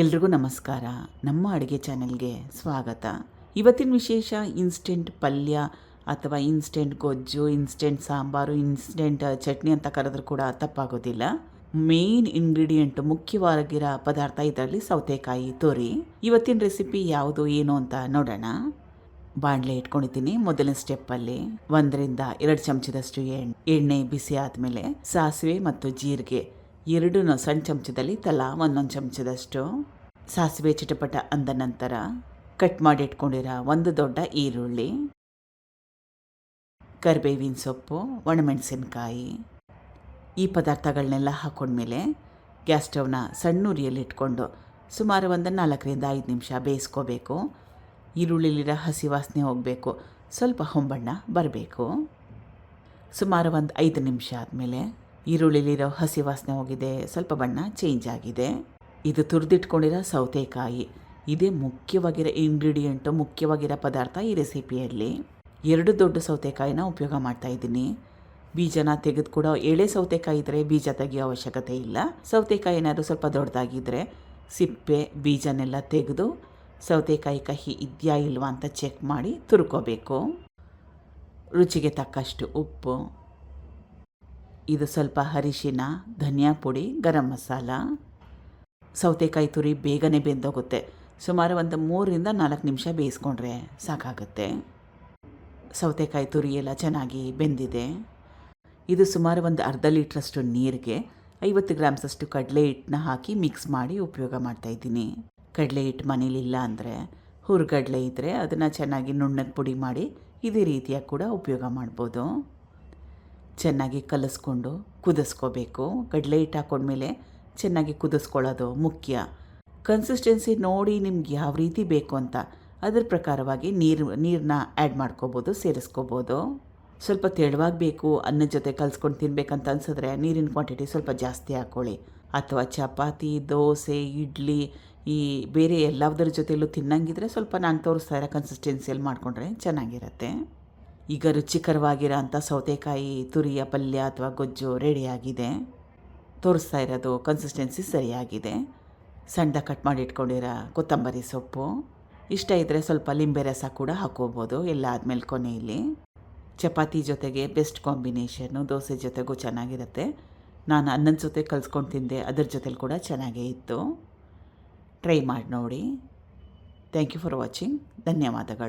ಎಲ್ರಿಗೂ ನಮಸ್ಕಾರ. ನಮ್ಮ ಅಡುಗೆ ಚಾನೆಲ್ಗೆ ಸ್ವಾಗತ. ಇವತ್ತಿನ ವಿಶೇಷ ಇನ್ಸ್ಟೆಂಟ್ ಪಲ್ಯ ಅಥವಾ ಇನ್ಸ್ಟೆಂಟ್ ಗೊಜ್ಜು, ಇನ್ಸ್ಟೆಂಟ್ ಸಾಂಬಾರು, ಇನ್ಸ್ಟೆಂಟ್ ಚಟ್ನಿ ಅಂತ ಕರೆದ್ರೂ ಕೂಡ ತಪ್ಪಾಗೋದಿಲ್ಲ. ಮೇನ್ ಇಂಗ್ರೀಡಿಯೆಂಟ್, ಮುಖ್ಯವಾಗಿರೋ ಪದಾರ್ಥ ಇದರಲ್ಲಿ ಸೌತೆಕಾಯಿ ತುರಿ. ಇವತ್ತಿನ ರೆಸಿಪಿ ಯಾವುದು ಏನು ಅಂತ ನೋಡೋಣ. ಬಾಣಲೆ ಇಟ್ಕೊಂಡಿದ್ದೀನಿ. ಮೊದಲನೇ ಸ್ಟೆಪ್ಪಲ್ಲಿ 1-2 ಚಮಚದಷ್ಟು ಎಣ್ಣೆ ಬಿಸಿ ಆದಮೇಲೆ ಸಾಸಿವೆ ಮತ್ತು ಜೀರಿಗೆ ಎರಡೂ ಸಣ್ಣ ಚಮಚದಲ್ಲಿ ತಲಾ 1 ಚಮಚದಷ್ಟು ಸಾಸಿವೆ ಚಿಟಪಟ ಅಂದ ನಂತರ ಕಟ್ ಮಾಡಿ ಇಟ್ಕೊಂಡಿರೋ 1 ದೊಡ್ಡ ಈರುಳ್ಳಿ, ಕರಿಬೇವಿನ ಸೊಪ್ಪು, ಒಣಮೆಣಸಿನ್ಕಾಯಿ, ಈ ಪದಾರ್ಥಗಳನ್ನೆಲ್ಲ ಹಾಕೊಂಡ್ಮೇಲೆ ಗ್ಯಾಸ್ ಸ್ಟವ್ನ ಸಣ್ಣ ಉರಿಯಲ್ಲಿ ಇಟ್ಕೊಂಡು ಸುಮಾರು 4-5 ನಿಮಿಷ ಬೇಯಿಸ್ಕೋಬೇಕು. ಈರುಳ್ಳಿಲಿರೋ ಹಸಿ ವಾಸನೆ ಹೋಗಬೇಕು, ಸ್ವಲ್ಪ ಹೊಂಬಣ್ಣ ಬರಬೇಕು. ಸುಮಾರು 5 ನಿಮಿಷ ಆದಮೇಲೆ ಈರುಳ್ಳಿಲಿರೋ ಹಸಿ ವಾಸನೆ ಹೋಗಿದೆ, ಸ್ವಲ್ಪ ಬಣ್ಣ ಚೇಂಜ್ ಆಗಿದೆ. ಇದು ತುರಿದಿಟ್ಕೊಂಡಿರೋ ಸೌತೆಕಾಯಿ, ಇದೇ ಮುಖ್ಯವಾಗಿರೋ ಇಂಗ್ರೀಡಿಯೆಂಟು, ಮುಖ್ಯವಾಗಿರೋ ಪದಾರ್ಥ ಈ ರೆಸಿಪಿಯಲ್ಲಿ. 2 ದೊಡ್ಡ ಸೌತೆಕಾಯಿನ ಉಪಯೋಗ ಮಾಡ್ತಾಯಿದ್ದೀನಿ. ಬೀಜನ ತೆಗೆದು ಕೂಡ, ಎಳೆ ಸೌತೆಕಾಯಿ ಇದ್ದರೆ ಬೀಜ ತೆಗೆಯೋ ಅವಶ್ಯಕತೆ ಇಲ್ಲ. ಸೌತೆಕಾಯಿ ಏನಾದರೂ ಸ್ವಲ್ಪ ದೊಡ್ಡದಾಗಿದ್ದರೆ ಸಿಪ್ಪೆ ಬೀಜನೆಲ್ಲ ತೆಗೆದು ಸೌತೆಕಾಯಿ ಕಹಿ ಇದೆಯಾ ಇಲ್ವಾ ಅಂತ ಚೆಕ್ ಮಾಡಿ ತುರ್ಕೋಬೇಕು. ರುಚಿಗೆ ತಕ್ಕಷ್ಟು ಉಪ್ಪು, ಇದು ಸ್ವಲ್ಪ ಅರಿಶಿನ, ಧನಿಯಾ ಪುಡಿ, ಗರಂ ಮಸಾಲ. ಸೌತೆಕಾಯಿ ತುರಿ ಬೇಗನೆ ಬೆಂದೋಗುತ್ತೆ. ಸುಮಾರು 3-4 ನಿಮಿಷ ಬೇಯಿಸ್ಕೊಂಡ್ರೆ ಸಾಕಾಗುತ್ತೆ. ಸೌತೆಕಾಯಿ ತುರಿ ಎಲ್ಲ ಚೆನ್ನಾಗಿ ಬೆಂದಿದೆ. ಇದು ಸುಮಾರು 1/2 ಲೀಟ್ರಷ್ಟು ನೀರಿಗೆ 50 ಗ್ರಾಮ್ಸಷ್ಟು ಕಡಲೆ ಹಿಟ್ಟನ್ನ ಹಾಕಿ ಮಿಕ್ಸ್ ಮಾಡಿ ಉಪಯೋಗ ಮಾಡ್ತಾಯಿದ್ದೀನಿ. ಕಡಲೆ ಹಿಟ್ಟು ಮನೇಲಿಲ್ಲ ಅಂದರೆ ಹುರ್ಗಡಲೆ ಇದ್ದರೆ ಅದನ್ನು ಚೆನ್ನಾಗಿ ನುಣ್ಣಗೆ ಪುಡಿ ಮಾಡಿ ಇದೇ ರೀತಿಯಾಗಿ ಕೂಡ ಉಪಯೋಗ ಮಾಡ್ಬೋದು. ಚೆನ್ನಾಗಿ ಕಲಿಸ್ಕೊಂಡು ಕುದಿಸ್ಕೋಬೇಕು. ಕಡಲೆ ಹಿಟ್ಟು ಹಾಕೊಂಡ್ಮೇಲೆ ಚೆನ್ನಾಗಿ ಕುದಿಸ್ಕೊಳ್ಳೋದು ಮುಖ್ಯ. ಕನ್ಸಿಸ್ಟೆನ್ಸಿ ನೋಡಿ ನಿಮ್ಗೆ ಯಾವ ರೀತಿ ಬೇಕು ಅಂತ ಅದ್ರ ಪ್ರಕಾರವಾಗಿ ನೀರನ್ನ ಆ್ಯಡ್ ಮಾಡ್ಕೋಬೋದು, ಸೇರಿಸ್ಕೋಬೋದು. ಸ್ವಲ್ಪ ತೆಳುವಾಗಿ ಬೇಕು, ಅನ್ನದ ಜೊತೆ ಕಲಿಸ್ಕೊಂಡು ತಿನ್ಬೇಕಂತ ಅನ್ಸಿದ್ರೆ ನೀರಿನ ಕ್ವಾಂಟಿಟಿ ಸ್ವಲ್ಪ ಜಾಸ್ತಿ ಹಾಕ್ಕೊಳ್ಳಿ. ಅಥವಾ ಚಪಾತಿ, ದೋಸೆ, ಇಡ್ಲಿ, ಈ ಬೇರೆ ಎಲ್ಲದರ ಜೊತೆಯಲ್ಲೂ ತಿನ್ನಂಗಿದ್ರೆ ಸ್ವಲ್ಪ ನಾನು ತೋರಿಸ್ತಾ ಇರೋ ಕನ್ಸಿಸ್ಟೆನ್ಸಿಯಲ್ಲಿ ಮಾಡಿಕೊಂಡ್ರೆ ಚೆನ್ನಾಗಿರುತ್ತೆ. ಈಗ ರುಚಿಕರವಾಗಿರೋ ಅಂಥ ಸೌತೆಕಾಯಿ ತುರಿಯ ಪಲ್ಯ ಅಥವಾ ಗೊಜ್ಜು ರೆಡಿಯಾಗಿದೆ. ತೋರಿಸ್ತಾ ಇರೋದು ಕನ್ಸಿಸ್ಟೆನ್ಸಿ ಸರಿಯಾಗಿದೆ. ಸಣ್ಣದಾಗಿ ಕಟ್ ಮಾಡಿ ಇಟ್ಕೊಂಡಿರೋ ಕೊತ್ತಂಬರಿ ಸೊಪ್ಪು, ಇಷ್ಟ ಇದ್ದರೆ ಸ್ವಲ್ಪ ಲಿಂಬೆ ರಸ ಕೂಡ ಹಾಕೋಬೋದು. ಎಲ್ಲ ಆದಮೇಲೆ ಕೊನೆಯಲ್ಲಿ ಚಪಾತಿ ಜೊತೆಗೆ ಬೆಸ್ಟ್ ಕಾಂಬಿನೇಷನ್ನು, ದೋಸೆ ಜೊತೆಗೂ ಚೆನ್ನಾಗಿರುತ್ತೆ. ನಾನು ಅನ್ನದ ಜೊತೆ ಕಲಿಸ್ಕೊಂಡು ತಿಂದೆ, ಅದ್ರ ಜೊತೆಲಿ ಕೂಡ ಚೆನ್ನಾಗೇ ಇತ್ತು. ಟ್ರೈ ಮಾಡಿ ನೋಡಿ. Thank you for watching. ಧನ್ಯವಾದಗಳು.